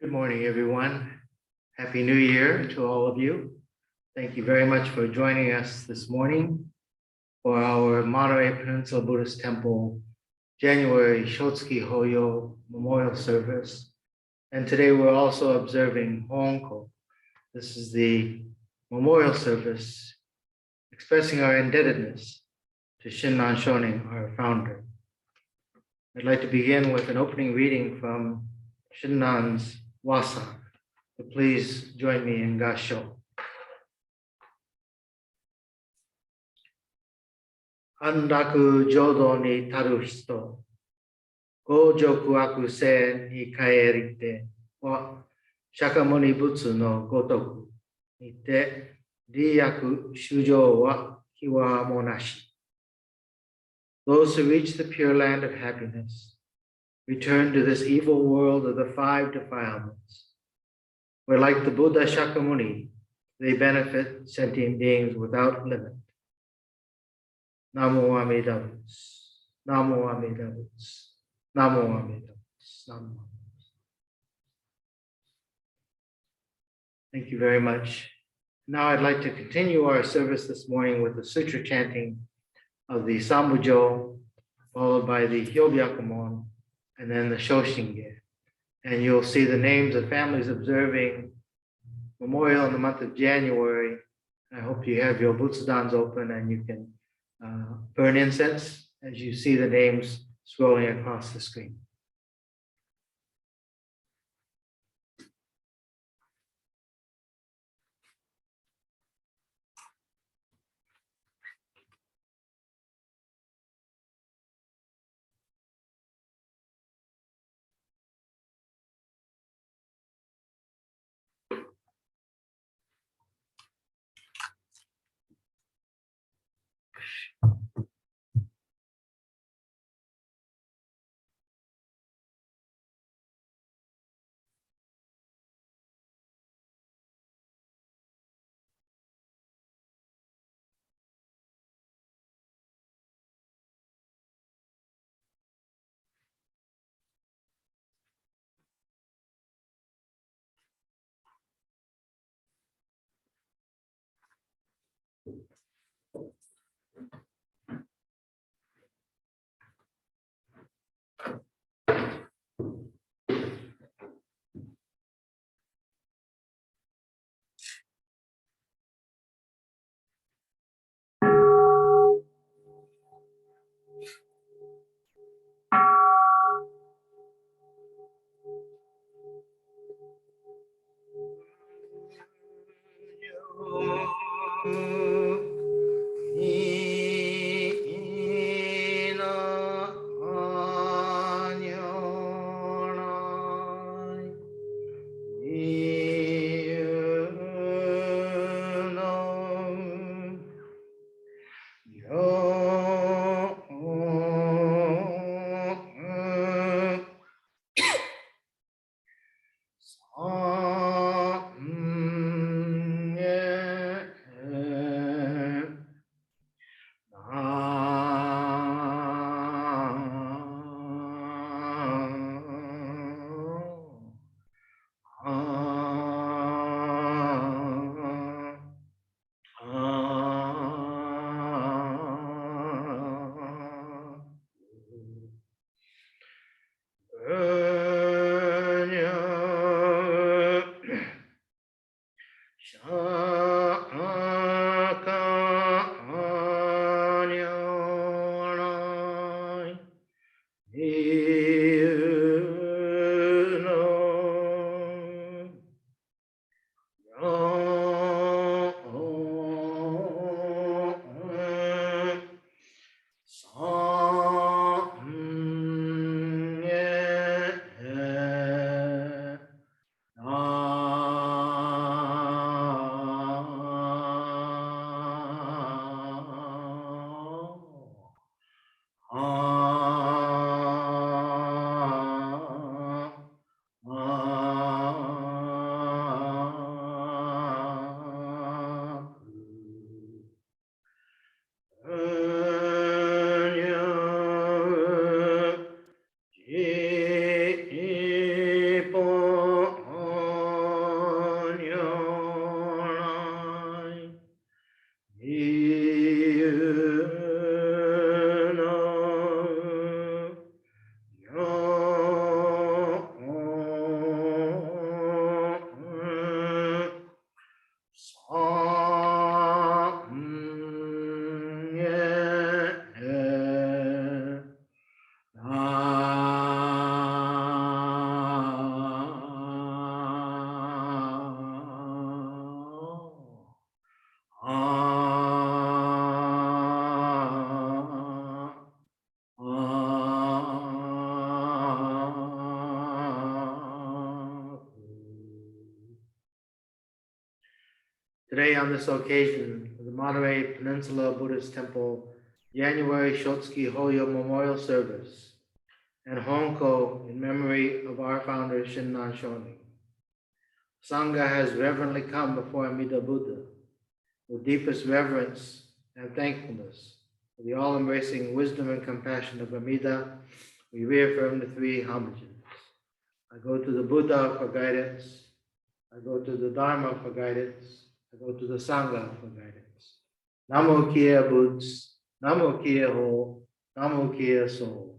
Good morning, everyone. Happy New Year to all of you. Thank you very much for joining us this morning for our Monterey Peninsula Buddhist Temple January Shotsuki Hoyo Memorial Service. And today we're also observing Hoonko. This is the memorial service expressing our indebtedness to Shinran Shonin, our founder. I'd like to begin with an opening reading from Shinran's Wasa. So please join me in Gasho. Andaku jodo ni taru hito, gojoku aku se ni kaerite wa shakamuni butsu no gotoku nite riyaku shujo wa hiwa monashi. Those who reach the pure land of happiness return to this evil world of the five defilements, where like the Buddha Shakyamuni, they benefit sentient beings without limit. Namo Amida Butsu, Namo Amida Butsu, Namo Amida Butsu, Namo Amida Butsu. Thank you very much. Now I'd like to continue our service this morning with the Sutra chanting of the Sambujo, followed by the Hyobyakumon, and then the Shoshinge. And you'll see the names of families observing memorial in the month of January. I hope you have your butsudans open and you can burn incense as you see the names scrolling across the screen. Today, on this occasion, the Monterey Peninsula Buddhist Temple January Shotsuki Hoyo Memorial Service and Hoonko in memory of our founder Shinran Shonin. Sangha has reverently come before Amida Buddha with deepest reverence and thankfulness for the all-embracing wisdom and compassion of Amida. We reaffirm the three homages. I go to the Buddha for guidance. I go to the Dharma for guidance. I go to the Sangha for guidance. Namo Kia Boots, Namo Kia Ho, Namo Kia Soul.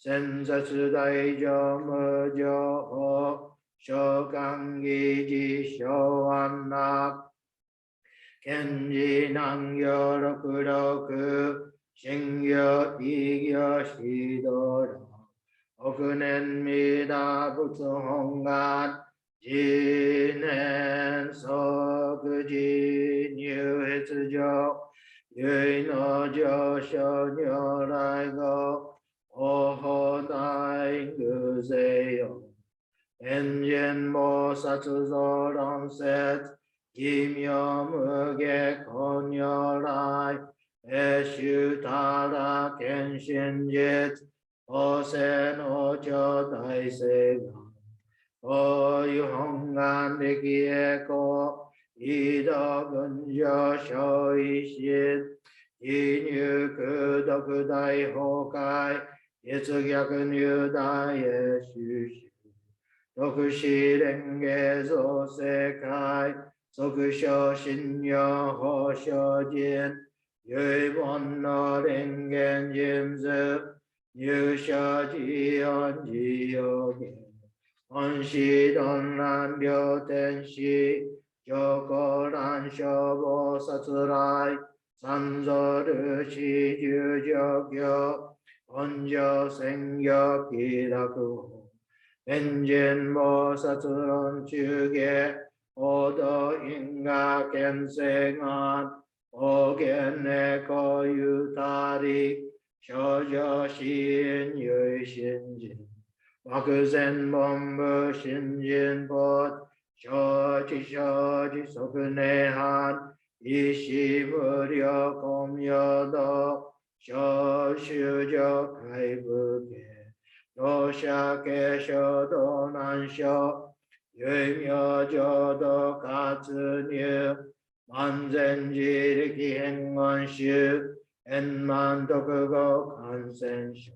先殺大乗無常法、召喚義事小安楽、賢治南行六六、信行異行四道楽、億年弥陀仏本願、次年即時入筆上、唯の上昇如来語、お法大偶勢よ。天人菩薩造論説、奇妙無下根如来、永修たら見真実、法世の頂大聖願、こういう本願力栄光、異道群上小一心、異入空独大崩壊、越逆入大へ収集、独死蓮華造世界、即小信用法精進、唯門の蓮華人図、入社寺音寺要言、本師論乱両天使、上皇乱消防殺来、三蔵ルシ十上教、本上宣教喜楽法、天人菩薩論中下、報道因果見世願、方言猫ゆたり、少女支援有信心、漠然本部信心法、承知承知即涅槃、一時無量根陽道、小修上海部家、同社継承道南小、唯名浄土活入、万全自力変願修、円満徳語感染症、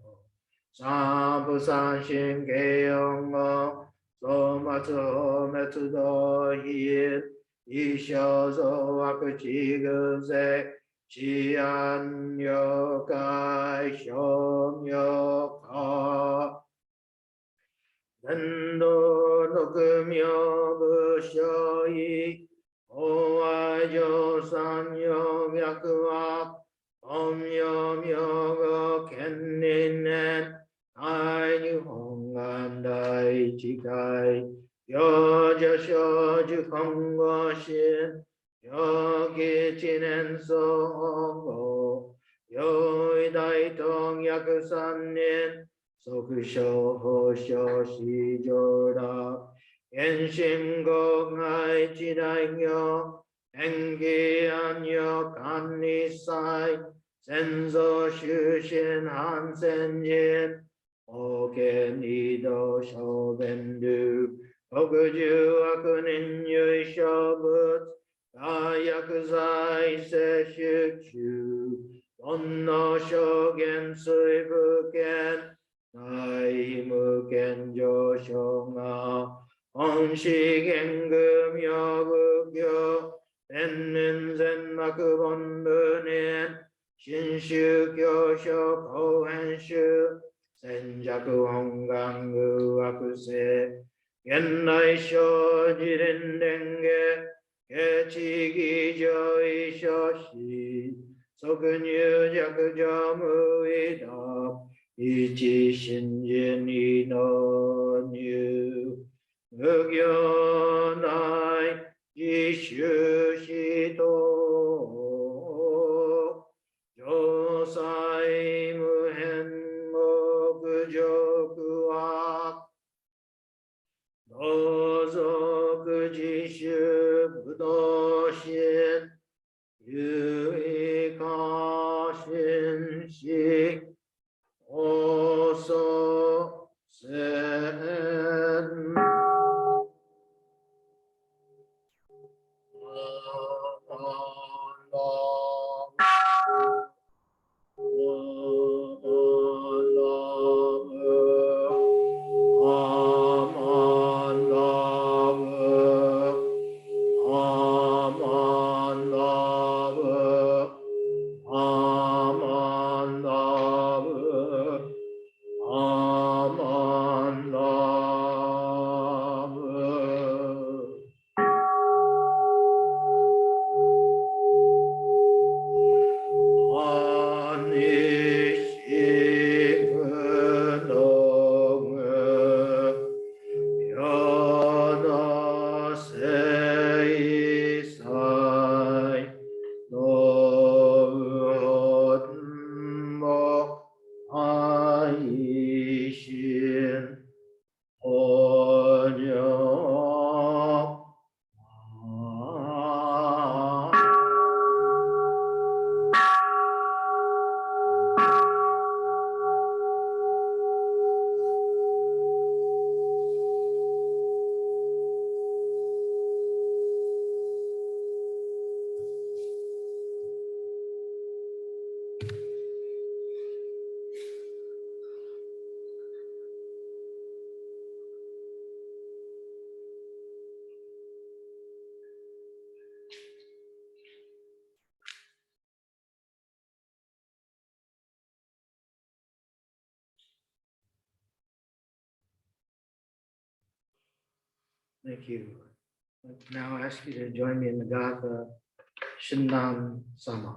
三不三心慶音語、総末法滅道品、一生増悪地偶世、治安了解小妙化、天道六妙無所依、法愛上三葉脈は、本名名語権人年、大日本願第一回、幼女少女今後心、幼期一年相互、幼医大東約三年、即小法小四上楽、原神国外一大行、延期安養管理祭、先祖修身反戦人、法権二道小弁流、国十悪人唯小物、大薬剤摂取中、煩悩証言水不見、大無見上昇が、本師言具妙仏教、天人善悪本部年、新宗教書後編集、戦弱本願具惑星、現代小自連蓮華、下地義上位書士、即入弱上無為道、一心人意の入、無行内自修士と、上際無変極上は、同族自主不動心、有意化心し、おそせん。Thank you. I now ask you to join me in the Gatha Shinran Sama.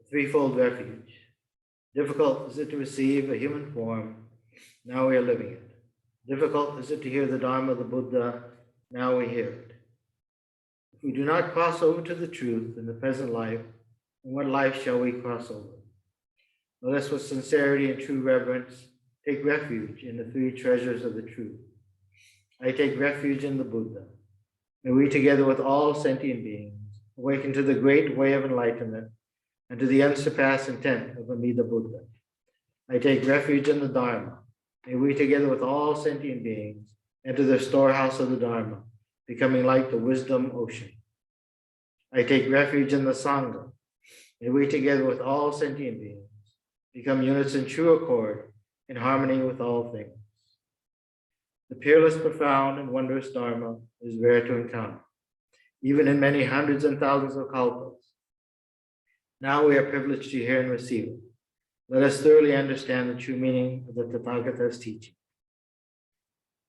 Threefold refuge. Difficult is it to receive a human form, now we are living it. Difficult is it to hear the Dharma of the Buddha, now we hear it. If we do not cross over to the truth in the present life, in what life shall we cross over? Let us with sincerity and true reverence take refuge in the three treasures of the truth. I take refuge in the Buddha. May we together with all sentient beings awaken to the great way of enlightenment and to the unsurpassed intent of Amida Buddha. I take refuge in the Dharma. May we together with all sentient beings enter the storehouse of the Dharma, becoming like the wisdom ocean. I take refuge in the Sangha. May we together with all sentient beings become units in true accord, in harmony with all things. The peerless, profound, and wondrous Dharma is rare to encounter, even in many hundreds and thousands of kalpas. Now we are privileged to hear and receive it. Let us thoroughly understand the true meaning of the Tathagata's teaching.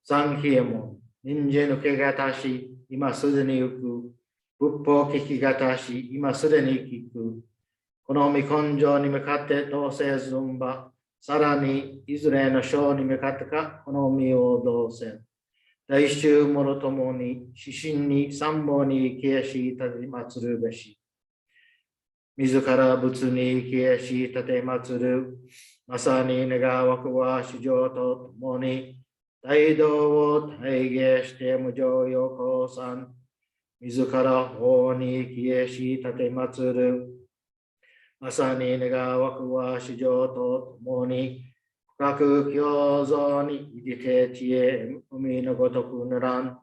Sankhya-mon, ninja no kegatashi, ima sudani uku, buppo kikigatashi, ima sudani kiku, この御根性に向かって同せずんば、さらにいずれの章に向かってか、この身を同せ。大衆もろともに、指針に三本に消えし立て祭るべし。自ら仏に消えし立て祭る。まさに願わくは主情とともに、大道を体現して無常よ降参。自ら法に消えし立て祭る。まさに願わくは主情とともに、深く共造に入りて知恵、海のごとくぬらん。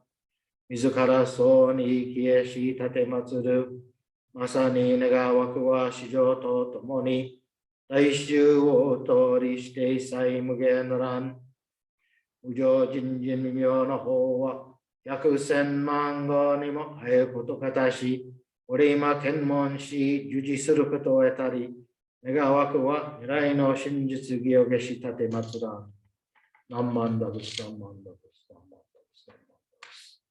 自らそうに消えし立て祭る。まさに願わくは主情とともに、大衆を通りして一切無限ぬらん。無常人人妙の方は、百千万語にも会えることかたし、俺今検問し、受持することを得たり、願わくは未来の真実義を下し立て祭らん。何万だぶす、何万だぶす、何万だぶす、何万だぶす。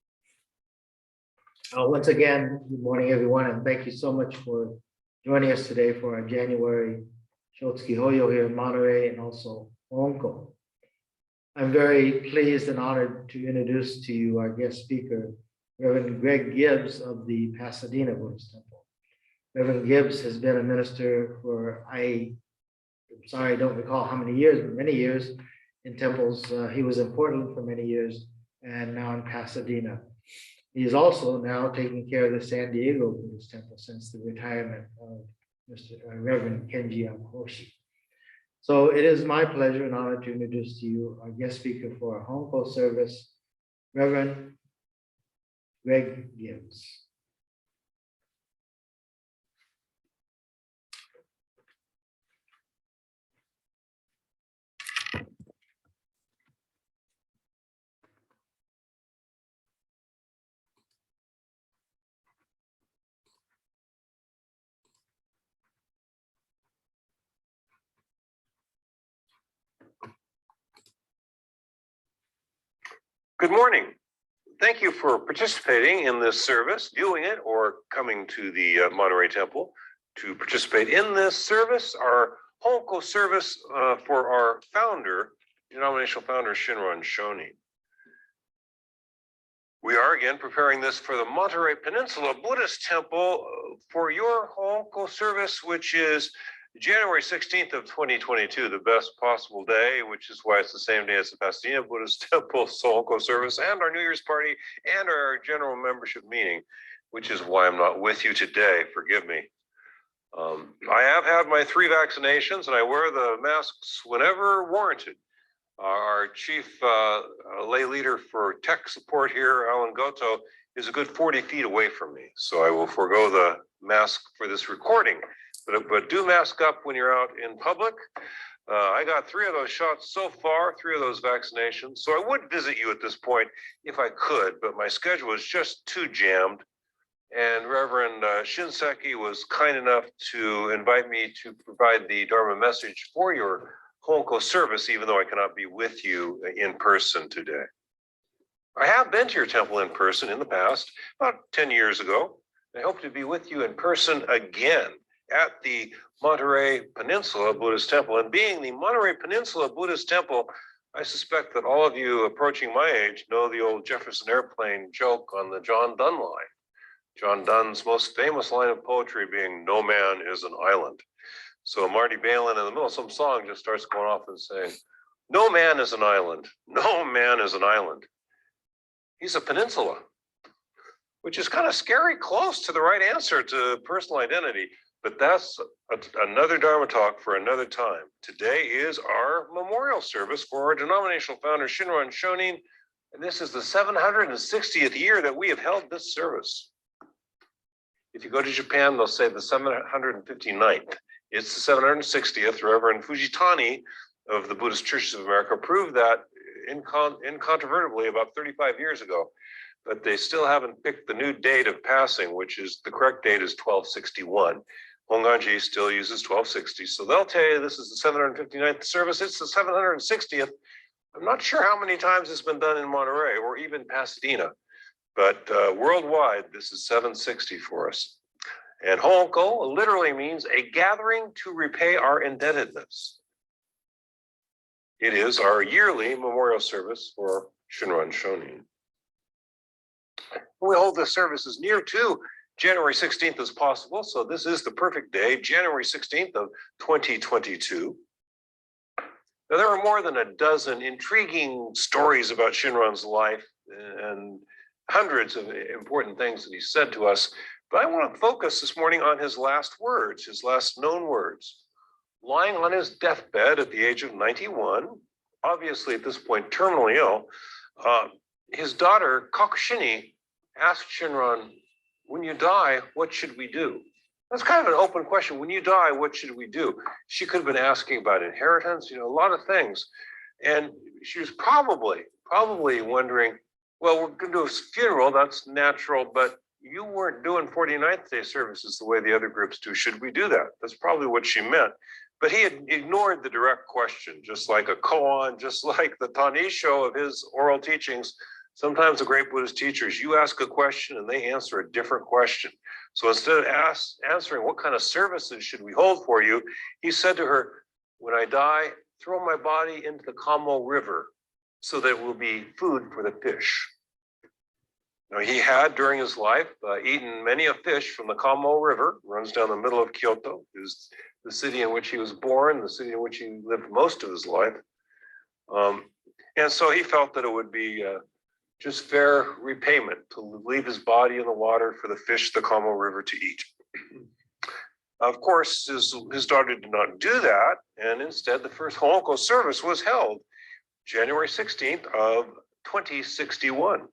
Once again, good morning, everyone, and thank you so much for joining us today for our January Shotsuki Hoyo here in Monterey and also Hoonko. I'm very pleased and honored to introduce to you our guest speaker, Reverend Gregg Gibbs of the Pasadena Buddhist Temple. Reverend Gibbs has been a minister for, I'm sorry, I don't recall how many years, but many years in temples. He was in Portland for many years and now in Pasadena. He is also now taking care of the San Diego Buddhist Temple since the retirement of Reverend Kenji Hoshi. So it is my pleasure and honor to introduce to you our guest speaker for our Hoonko service, Reverend Gregg Gibbs. Good morning. Thank you for participating in this service, viewing it, or coming to the Monterey Temple to participate in this service, our Hoonko service for our founder, denominational founder, Shinran Shonin. We are again preparing this for the Monterey Peninsula Buddhist Temple for your Hoonko service, which is January 16th of 2022, the best possible day, which is why it's the same day as the Pasadena Buddhist Temple Hoonko service and our New Year's party and our general membership meeting, which is why I'm not with you today. Forgive me. I have had my 3 vaccinations and I wear the masks whenever warranted. Our chief lay leader for tech support here, Alan Goto, is a good 40 feet away from me. So I will forego the mask for this recording. But do mask up when you're out in public. I got 3 of those shots so far, 3 of those vaccinations. So I would visit you at this point if I could, but my schedule is just too jammed. And Reverend Shinseki was kind enough to invite me to provide the Dharma message for your Hoonko service, even though I cannot be with you in person today. I have been to your temple in person in the past, about 10 years ago. I hope to be with you in person again at the Monterey Peninsula Buddhist Temple. And being the Monterey Peninsula Buddhist Temple, I suspect that all of you approaching my age know the old Jefferson Airplane joke on the John Donne line. John Donne's most famous line of poetry being, "No man is an island." So Marty Balin in the middle of some song just starts going off and saying, "No man is an island. No man is an island. He's a peninsula," which is kind of scary close to the right answer to personal identity. But that's another Dharma talk for another time. Today is our memorial service for our denominational founder, Shinran Shonin. And this is the 760th year that we have held this service. If you go to Japan, they'll say the 759th. It's the 760th. Reverend Fujitani of the Buddhist Churches of America proved that incontrovertibly about 35 years ago. But they still haven't picked the new date of passing, which is the correct date is 1261. Honganji still uses 1260. So they'll tell you this is the 759th service. It's the 760th. I'm not sure how many times it's been done in Monterey or even Pasadena, but worldwide, this is 760 for us. And Hoonko literally means a gathering to repay our indebtedness. It is our yearly memorial service for Shinran Shonin. We hold this service as near to January 16th as possible. So this is the perfect day, January 16th of 2022. Now, there are more than a dozen intriguing stories about Shinran's life and hundreds of important things that he said to us. But I want to focus this morning on his last words, his last known words. Lying on his deathbed at the age of 91, obviously at this point terminally ill, his daughter Kakushini asked Shinran, "When you die, what should we do?" That's kind of an open question. When you die, what should we do? She could have been asking about inheritance, a lot of things. And she was probably wondering, well, we're going to do a funeral, that's natural, but you weren't doing 49th day services the way the other groups do. Should we do that? That's probably what she meant. But he had ignored the direct question, just like a koan, just like the Tanisho of his oral teachings. Sometimes the great Buddhist teachers, you ask a question and they answer a different question. So instead of answering what kind of services should we hold for you, he said to her, when I die, throw my body into the Kamo River so that it will be food for the fish. Now, he had during his life eaten many a fish from the Kamo River, runs down the middle of Kyoto, is the city in which he was born, the city in which he lived most of his life. And so he felt that it would be just fair repayment to leave his body in the water for the fish the Kamo River to eat. Of course, his daughter did not do that, and instead the first Hoonko service was held January 16th of 2061,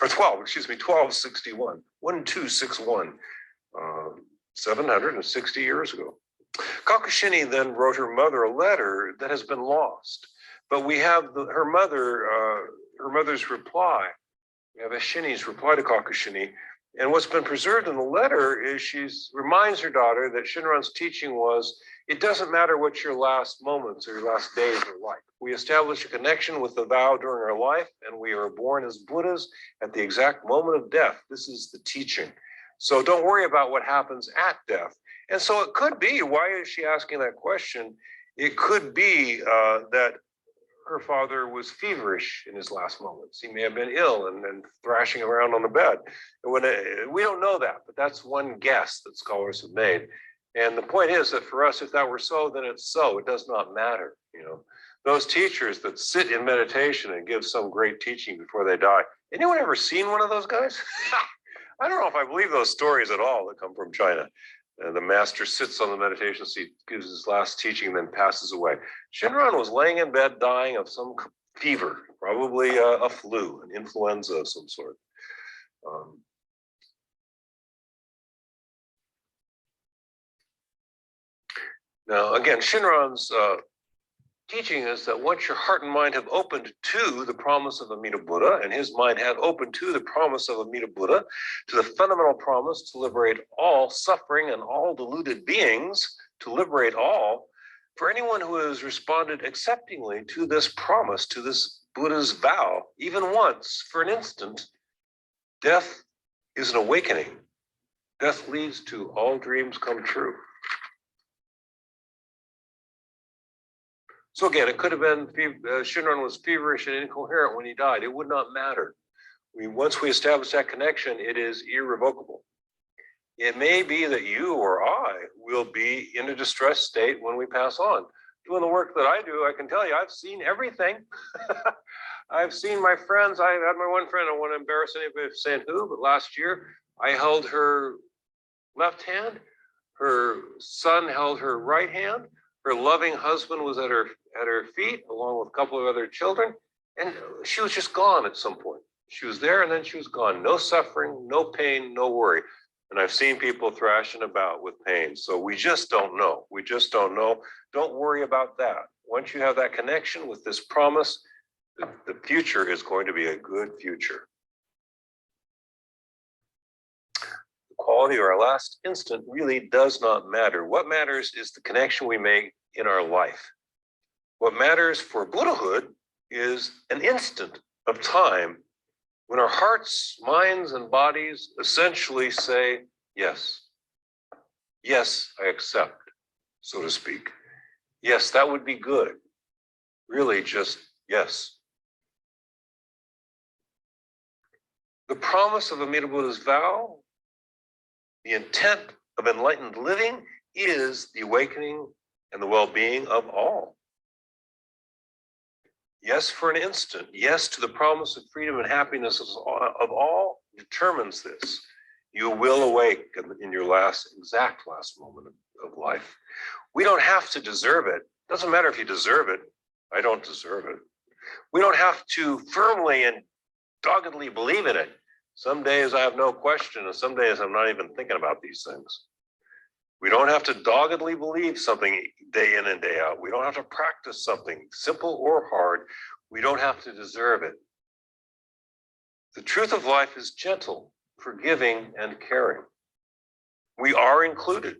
or 1261, 1261, 760 years ago. Kakushini then wrote her mother a letter that has been lost, but we have her mother's reply. We have Ashini's reply to Kakushini. And what's been preserved in the letter is she reminds her daughter that Shinran's teaching was, it doesn't matter what your last moments or your last days are like. We establish a connection with the vow during our life, and we are born as Buddhas at the exact moment of death. This is the teaching. So don't worry about what happens at death. And so it could be, why is she asking that question? It could be that her father was feverish in his last moments. He may have been ill and thrashing around on the bed. And we don't know that, but that's one guess that scholars have made. And the point is that for us, if that were so, then it's so. It does not matter. Those teachers that sit in meditation and give some great teaching before they die. Anyone ever seen one of those guys? I don't know if I believe those stories at all that come from China. And the master sits on the meditation seat, gives his last teaching, then passes away. Shinran was laying in bed dying of some fever, probably a flu, an influenza of some sort. Now, again, Shinran's teaching is that once your heart and mind have opened to the promise of Amida Buddha, and his mind had opened to the promise of Amida Buddha, to the fundamental promise to liberate all suffering and all deluded beings, to liberate all, for anyone who has responded acceptingly to this promise, to this Buddha's vow, even once, for an instant, death is an awakening. Death leads to all dreams come true. So again, it could have been Shinran was feverish and incoherent when he died. It would not matter. Once we establish that connection, it is irrevocable. It may be that you or I will be in a distressed state when we pass on. Doing the work that I do, I can tell you, I've seen everything. I've seen my friends. I had my one friend, I don't want to embarrass anybody for saying who, but last year I held her left hand. Her son held her right hand. Her loving husband was at her feet, along with a couple of other children, and she was just gone at some point. She was there and then she was gone. No suffering, no pain, no worry. And I've seen people thrashing about with pain. So we just don't know. We just don't know. Don't worry about that. Once you have that connection with this promise, the future is going to be a good future. The quality of our last instant really does not matter. What matters is the connection we make in our life. What matters for Buddhahood is an instant of time when our hearts, minds, and bodies essentially say yes. Yes, I accept, so to speak. Yes, that would be good. Really, just yes. The promise of Amida Buddha's vow, the intent of enlightened living, is the awakening and the well-being of all. Yes, for an instant, yes to the promise of freedom and happiness of all determines this. You will awake in your exact last moment of life. We don't have to deserve it. Doesn't matter if you deserve it. I don't deserve it. We don't have to firmly and doggedly believe in it. Some days I have no question, and some days I'm not even thinking about these things. We don't have to doggedly believe something day in and day out. We don't have to practice something, simple or hard. We don't have to deserve it. The truth of life is gentle, forgiving, and caring. We are included.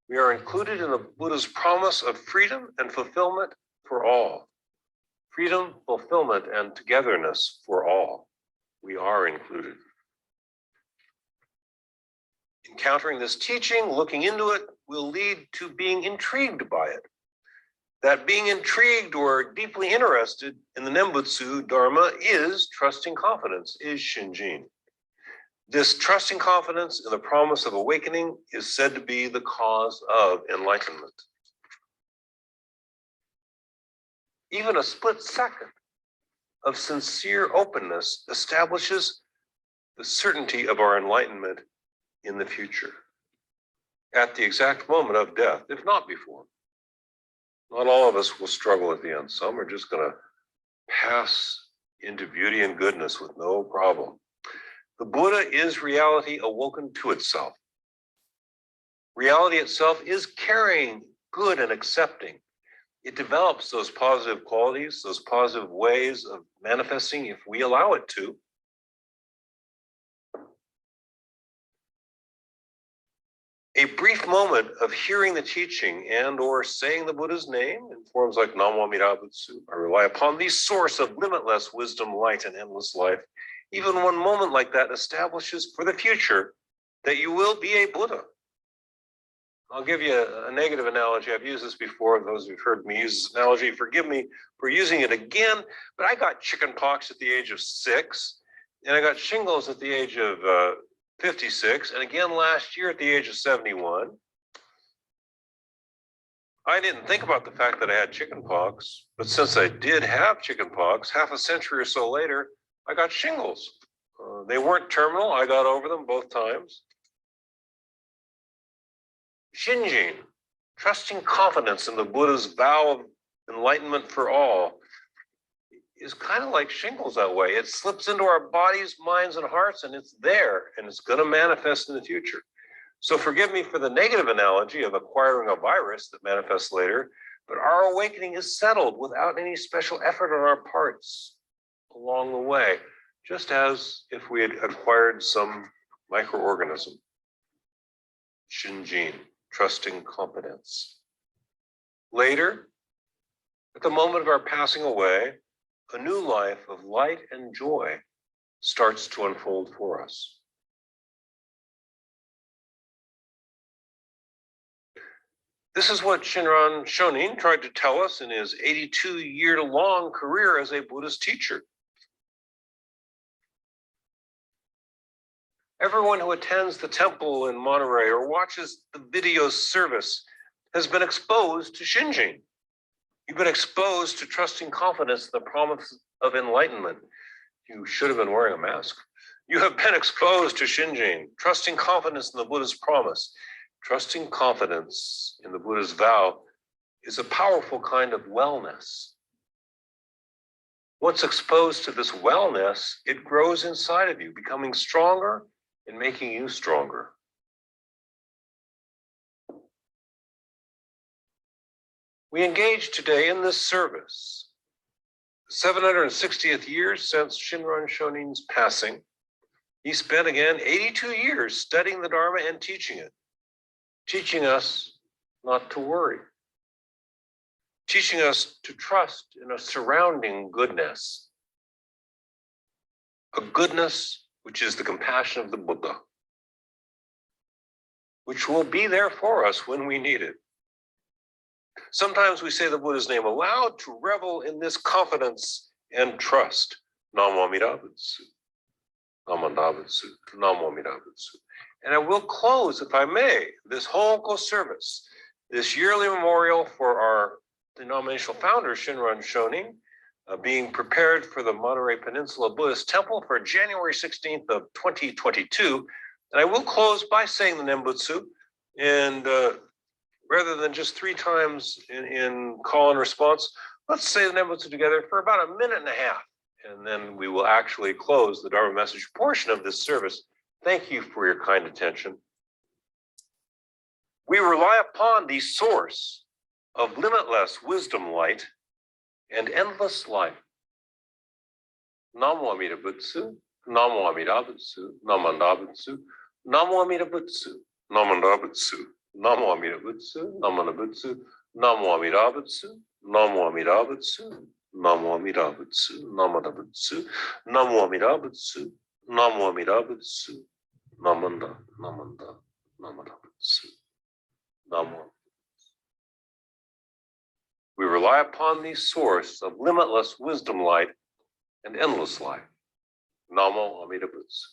We are included in the Buddha's promise of freedom and fulfillment for all. Freedom, fulfillment, and togetherness for all. We are included. Encountering this teaching, looking into it, will lead to being intrigued by it. That being intrigued or deeply interested in the Nembutsu Dharma is trusting confidence, is Shinjin. This trusting confidence in the promise of awakening is said to be the cause of enlightenment. Even a split second of sincere openness establishes the certainty of our enlightenment in the future, at the exact moment of death, if not before. Not all of us will struggle at the end. Some are just going to pass into beauty and goodness with no problem. The Buddha is reality awoken to itself. Reality itself is caring, good, and accepting. It develops those positive qualities, those positive ways of manifesting if we allow it to. A brief moment of hearing the teaching and or saying the Buddha's name in forms like Namo Amida Butsu. I rely upon the source of limitless wisdom, light, and endless life. Even one moment like that establishes for the future that you will be a Buddha. I'll give you a negative analogy. I've used this before. Those who've heard me use this analogy, forgive me for using it again, but I got chicken pox at the age of 6, and I got shingles at the age of 56, and again last year at the age of 71. I didn't think about the fact that I had chicken pox, but since I did have chicken pox, half a century or so later, I got shingles. They weren't terminal. I got over them both times. Shinjin, trusting confidence in the Buddha's vow of enlightenment for all, is kind of like shingles that way. It slips into our bodies, minds, and hearts, and it's there, and it's going to manifest in the future. So forgive me for the negative analogy of acquiring a virus that manifests later, but our awakening is settled without any special effort on our parts along the way, just as if we had acquired some microorganism. Shinjin, trusting competence. Later, at the moment of our passing away, a new life of light and joy starts to unfold for us. This is what Shinran Shonin tried to tell us in his 82-year-long career as a Buddhist teacher. Everyone who attends the temple in Monterey or watches the video service has been exposed to Shinjin. You've been exposed to trusting confidence in the promise of enlightenment. You should have been wearing a mask. You have been exposed to Shinjin, trusting confidence in the Buddha's promise. Trusting confidence in the Buddha's vow is a powerful kind of wellness. Once exposed to this wellness, it grows inside of you, becoming stronger and making you stronger. We engage today in this service, the 760th year since Shinran Shonin's passing. He spent again 82 years studying the Dharma and teaching it, teaching us not to worry, teaching us to trust in a surrounding goodness, a goodness which is the compassion of the Buddha. which will be there for us when we need it. Sometimes we say the Buddha's name aloud to revel in this confidence and trust. Namo Amida Butsu, Namo Amida Butsu, Namo Amida Butsu. And I will close, if I may, this Hoonko service, this yearly memorial for our denominational founder, Shinran Shonin, being prepared for the Monterey Peninsula Buddhist Temple for January 16th of 2022. And I will close by saying the Nembutsu, and rather than just 3 times in call and response, let's say the Nembutsu together for about a minute and a half, and then we will actually close the Dharma message portion of this service. Thank you for your kind attention. We rely upon the source of limitless wisdom light and endless life. Namo Amida Butsu, Namo Amida Butsu, Namo Amida Butsu, Namo Amida Butsu, Namo Amida Butsu, Namo Amida Butsu, Namo Amida Butsu, Namo Amida Butsu, Namo Amida Butsu, Namo Amida Butsu, Namo Amida Butsu, Namo Amida Butsu, Namo Amida Butsu, Namanda, Namanda, Namada Butsu, Namo. We rely upon the source of limitless wisdom light and endless life. Namo Amida Butsu.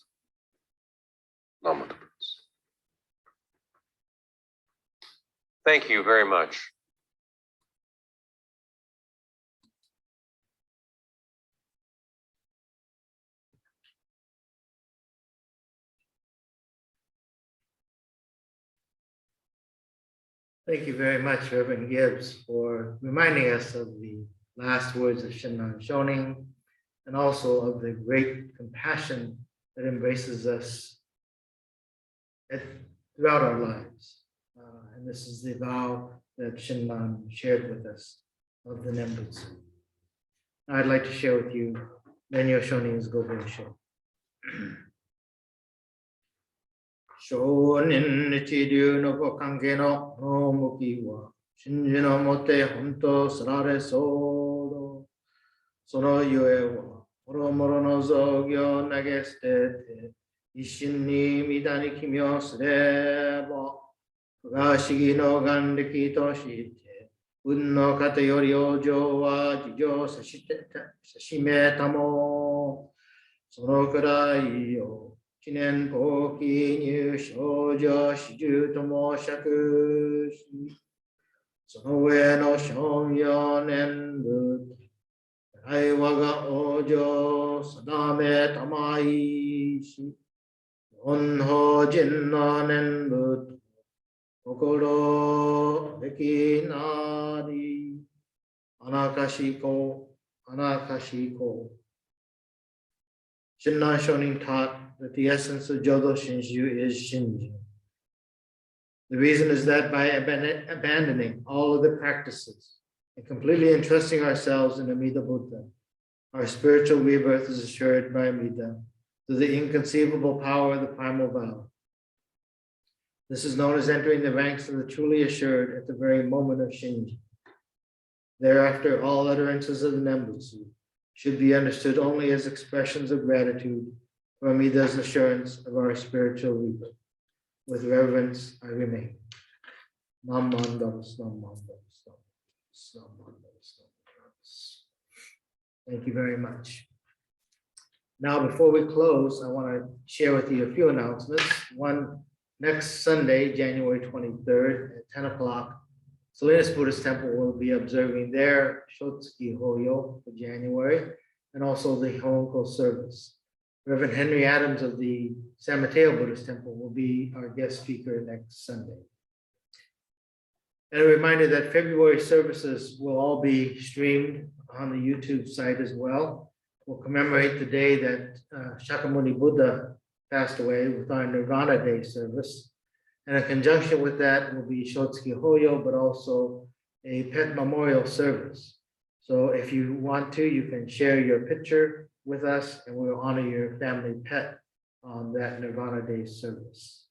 Namo Butsu. Thank you very much. Thank you very much, Reverend Gibbs, for reminding us of the last words of Shinran Shonin, and also of the great compassion that embraces us throughout our lives. And this is the vow that Shinran shared with us of the Nembutsu. Now I'd like to share with you Menyo Shonin's Gobensho. Shonin Nichiryu no Kokange no Muki wa Shinji no Mote Honto Sarare Sodo Sono Yue wa Moromoro no Zogyo Nagestete Ishin ni Midani Kimyo Sreba Kagashigi no Gandiki Toshite Un no Kata Yori Ojo wa Jijo Sashime Tamo Sono Kurai yo Kinen Poki Nyu Shoujo Shiju Tomo Shakushi Sono Ue no Shonyo Nenbu Aiwaga Ojo Sadame Tamaishi Onho Jinno Nenbu Kokoro Ekinari Anakashiko Anakashiko. Shinran Shonin taught that the essence of Jodo Shinshu is Shinju. The reason is that by abandoning all of the practices and completely entrusting ourselves in Amida Buddha, our spiritual rebirth is assured by Amida through the inconceivable power of the primal vow. This is known as entering the ranks of the truly assured at the very moment of Shinju. Thereafter, all utterances of the Nembutsu should be understood only as expressions of gratitude for Amida's assurance of our spiritual rebirth. With reverence, I remain. Nam Mandalas, Nam Mandalas, Nam Mandalas, Nam Mandalas. Thank you very much. Now, before we close, I want to share with you a few announcements. One, next Sunday, January 23rd at 10 o'clock, Salinas Buddhist Temple will be observing their Shotsuki Hoyo for January, and also the Hoonko service. Reverend Henry Adams of the San Mateo Buddhist Temple will be our guest speaker next Sunday. And a reminder that February services will all be streamed on the YouTube site as well. We'll commemorate the day that Shakyamuni Buddha passed away with our Nirvana Day service. And in conjunction with that will be Shotsuki Hoyo, but also a pet memorial service. So if you want to, you can share your picture with us and we'll honor your family pet on that Nirvana Day service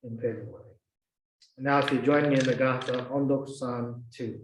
in February. And now if you join me in the Gatha, Ondok-san 2.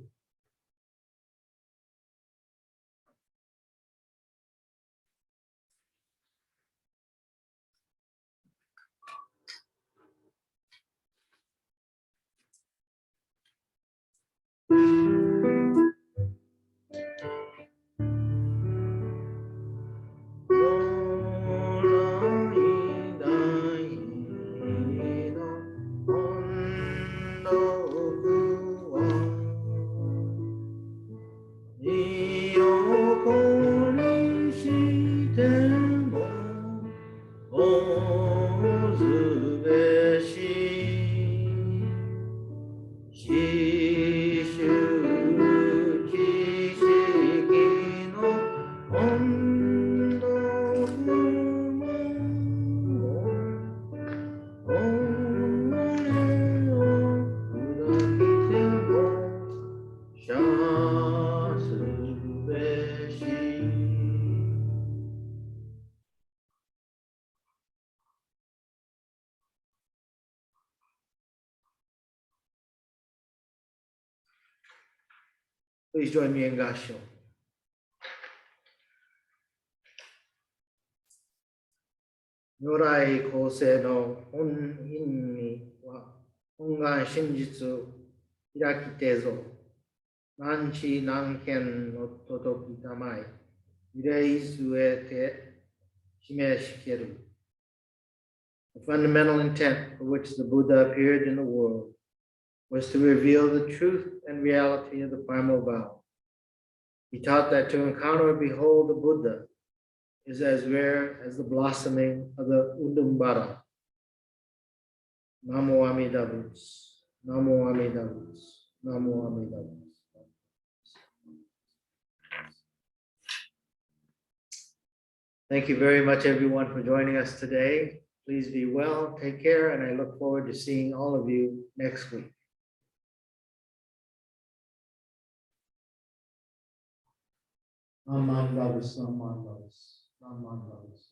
Please join me in Gasho.如来構成の本意味は本願真実開きてぞ。何地何辺の届きたまい。異例据えて示しける。The fundamental intent for which the Buddha appeared in the world was to reveal the truth and reality of the primal vow. He taught that to encounter and behold the Buddha is as rare as the blossoming of the Udumbara. Namo Amida Butsu. Namo Amida Butsu. Namo Amida Butsu. Thank you very much, everyone, for joining us today. Please be well, take care, and I look forward to seeing all of you next week. Naman Bhavus, Naman Bhavus, Naman Bhavus.